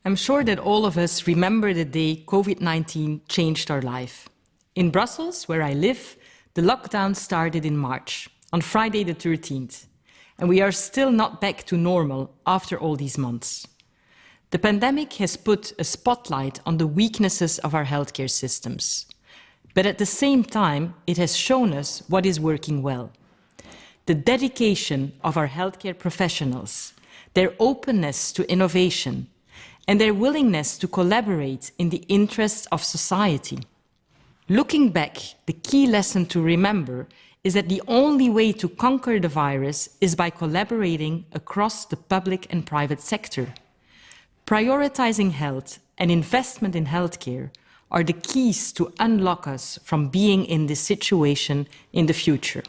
I'm sure that all of us remember the day COVID-19 changed our life. In Brussels, where I live, the lockdown started in March, on Friday the 13th, and we are still not back to normal after all these months. The pandemic has put a spotlight on the weaknesses of our healthcare systems, but at the same time, it has shown us what is working well. The dedication of our healthcare professionals, their openness to innovation, and their willingness to collaborate in the interests of society. Looking back, the key lesson to remember is that the only way to conquer the virus is by collaborating across the public and private sector. Prioritizing health and investment in healthcare are the keys to unlock us from being in this situation in the future.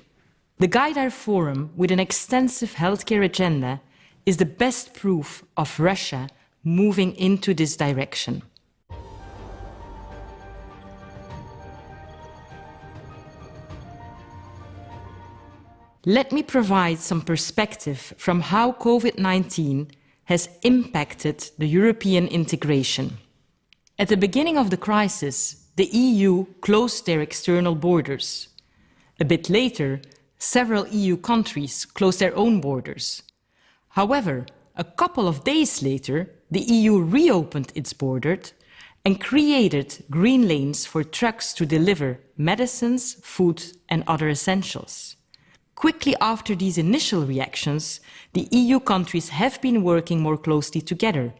The Gaidar Forum, with an extensive healthcare agenda, is the best proof of Russia moving into this direction. Let me provide some perspective from how COVID-19 has impacted the European integration. At the beginning of the crisis, the EU closed their external borders. A bit later, several EU countries closed their own borders. However, a couple of days later, the EU reopened its borders and created green lanes for trucks to deliver medicines, food, and other essentials. Quickly after these initial reactions, the EU countries have been working more closely together.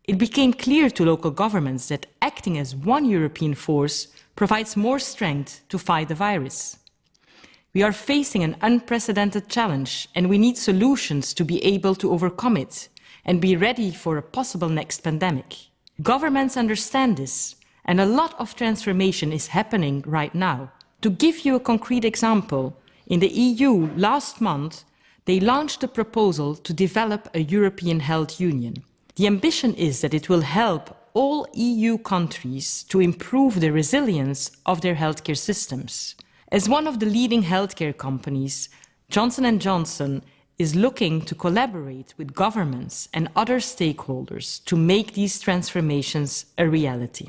It became clear to local governments that acting as one European force provides more strength to fight the virus. We are facing an unprecedented challenge, and we need solutions to be able to overcome it and be ready for a possible next pandemic. Governments understand this, and a lot of transformation is happening right now. To give you a concrete example, in the EU last month, they launched a proposal to develop a European health union. The ambition is that it will help all EU countries to improve the resilience of their healthcare systems. As one of the leading healthcare companies, Johnson Johnson is looking to collaborate with governments and other stakeholders to make these transformations a reality.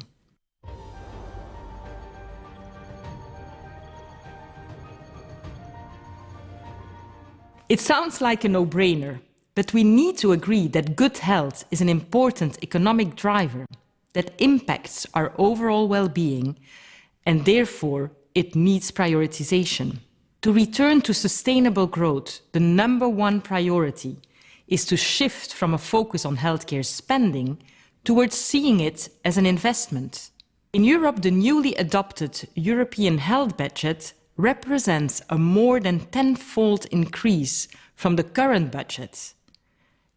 It sounds like a no-brainer, but we need to agree that good health is an important economic driver that impacts our overall well-being, and therefore it needs prioritization. To return to sustainable growth, the number one priority is to shift from a focus on healthcare spending towards seeing it as an investment. In Europe, the newly adopted European health budget represents a more than tenfold increase from the current budget.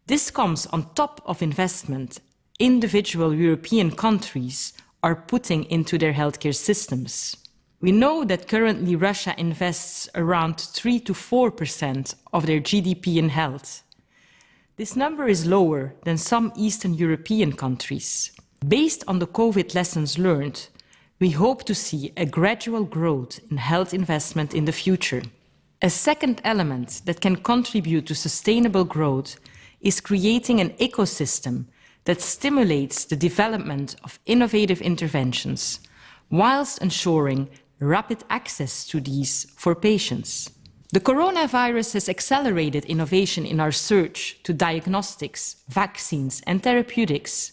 This comes on top of investment individual European countries are putting into their healthcare systems. We know that currently Russia invests around 3 to 4% of their GDP in health. This number is lower than some Eastern European countries. Based on the COVID lessons learned, we hope to see a gradual growth in health investment in the future. A second element that can contribute to sustainable growth is creating an ecosystem that stimulates the development of innovative interventions, whilst ensuring rapid access to these for patients. The coronavirus has accelerated innovation in our search to diagnostics, vaccines, and therapeutics.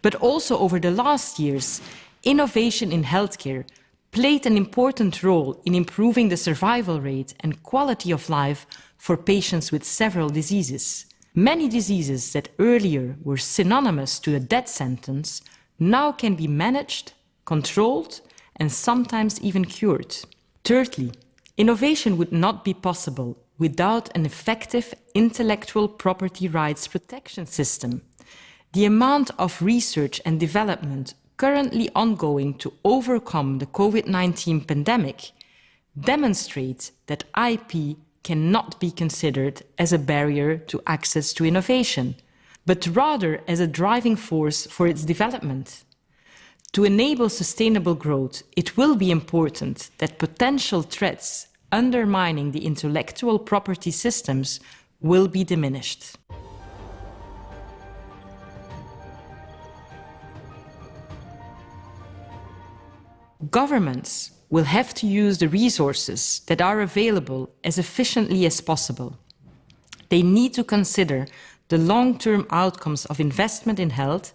But also over the last years, innovation in healthcare played an important role in improving the survival rate and quality of life for patients with several diseases. Many diseases that earlier were synonymous to a death sentence now can be managed, controlled, and sometimes even cured. Thirdly, innovation would not be possible without an effective intellectual property rights protection system. The amount of research and development currently ongoing to overcome the COVID-19 pandemic demonstrates that IP cannot be considered as a barrier to access to innovation, but rather as a driving force for its development. To enable sustainable growth, it will be important that potential threats undermining the intellectual property systems will be diminished. governments will have to use the resources that are available as efficiently as possible. They need to consider the long-term outcomes of investment in health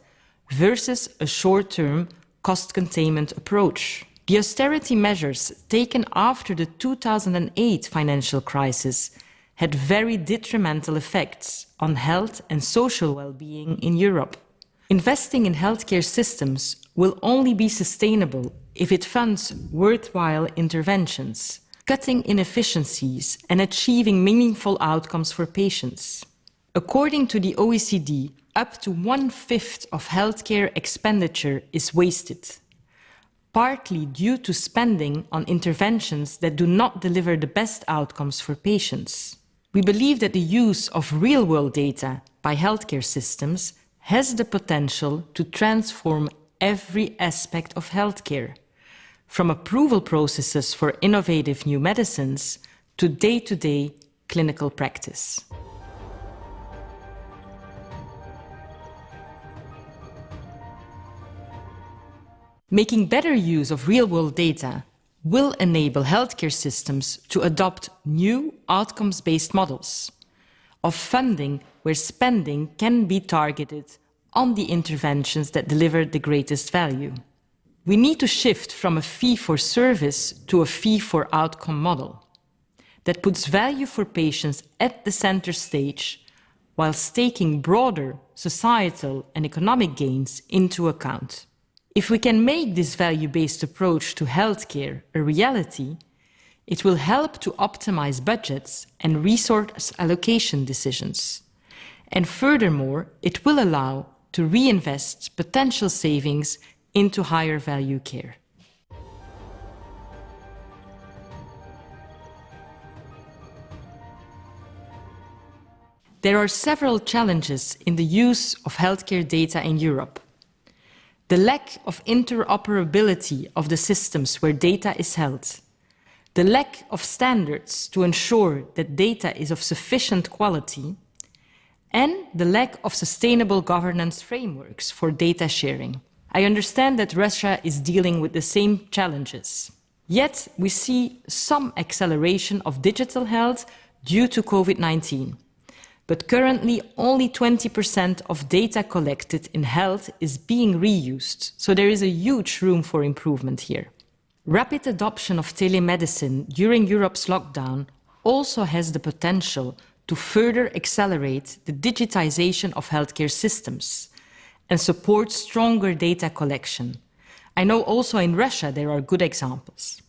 versus a short-term cost containment approach. The austerity measures taken after the 2008 financial crisis had very detrimental effects on health and social well-being in Europe. Investing in healthcare systems will only be sustainable if it funds worthwhile interventions, cutting inefficiencies and achieving meaningful outcomes for patients. According to the OECD, up to 1/5 of healthcare expenditure is wasted, partly due to spending on interventions that do not deliver the best outcomes for patients. We believe that the use of real-world data by healthcare systems has the potential to transform every aspect of healthcare, from approval processes for innovative new medicines to day-to-day clinical practice. Making better use of real-world data will enable healthcare systems to adopt new outcomes-based models of funding where spending can be targeted on the interventions that deliver the greatest value. We need to shift from a fee-for-service to a fee-for-outcome model that puts value for patients at the center stage whilst taking broader societal and economic gains into account. If we can make this value-based approach to healthcare a reality, it will help to optimize budgets and resource allocation decisions. And furthermore, it will allow to reinvest potential savings into higher value care. There are several challenges in the use of healthcare data in Europe. The lack of interoperability of the systems where data is held, the lack of standards to ensure that data is of sufficient quality, and the lack of sustainable governance frameworks for data sharing. I understand that Russia is dealing with the same challenges. Yet we see some acceleration of digital health due to COVID-19. But currently only 20% of data collected in health is being reused, so there is a huge room for improvement here. Rapid adoption of telemedicine during Europe's lockdown also has the potential to further accelerate the digitization of healthcare systems and support stronger data collection. I know also in Russia there are good examples.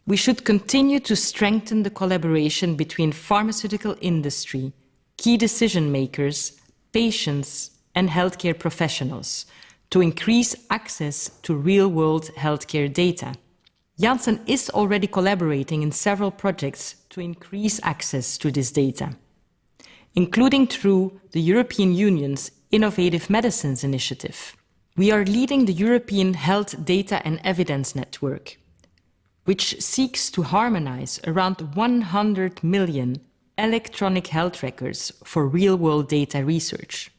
We should continue to strengthen the collaboration between pharmaceutical industry, key decision makers, patients, and healthcare professionals to increase access to real-world healthcare data. Janssen is already collaborating in several projects to increase access to this data, including through the European Union's Innovative Medicines Initiative. We are leading the European Health Data and Evidence Network, which seeks to harmonize around 100 million electronic health records for real-world data research.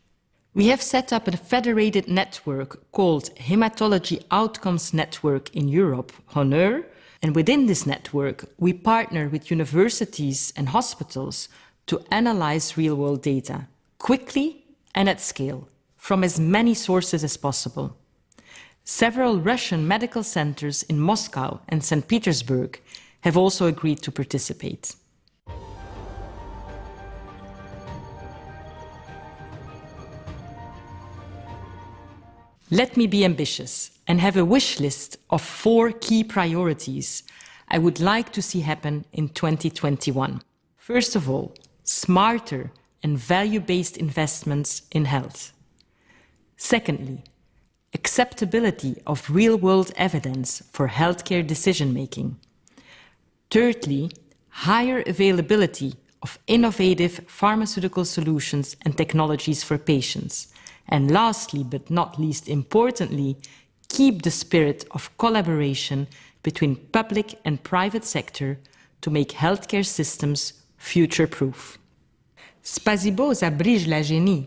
We have set up a federated network called Hematology Outcomes Network in Europe, HONOR, and within this network we partner with universities and hospitals to analyze real-world data quickly and at scale from as many sources as possible. Several Russian medical centers in Moscow and St. Petersburg have also agreed to participate. Let me be ambitious and have a wish list of 4 key priorities I would like to see happen in 2021. First of all, smarter and value-based investments in health. Secondly, acceptability of real-world evidence for healthcare decision-making. Thirdly, higher availability of innovative pharmaceutical solutions and technologies for patients. And lastly, but not least importantly, keep the spirit of collaboration between public and private sector to make healthcare systems future-proof. Spasibo za brij la genie.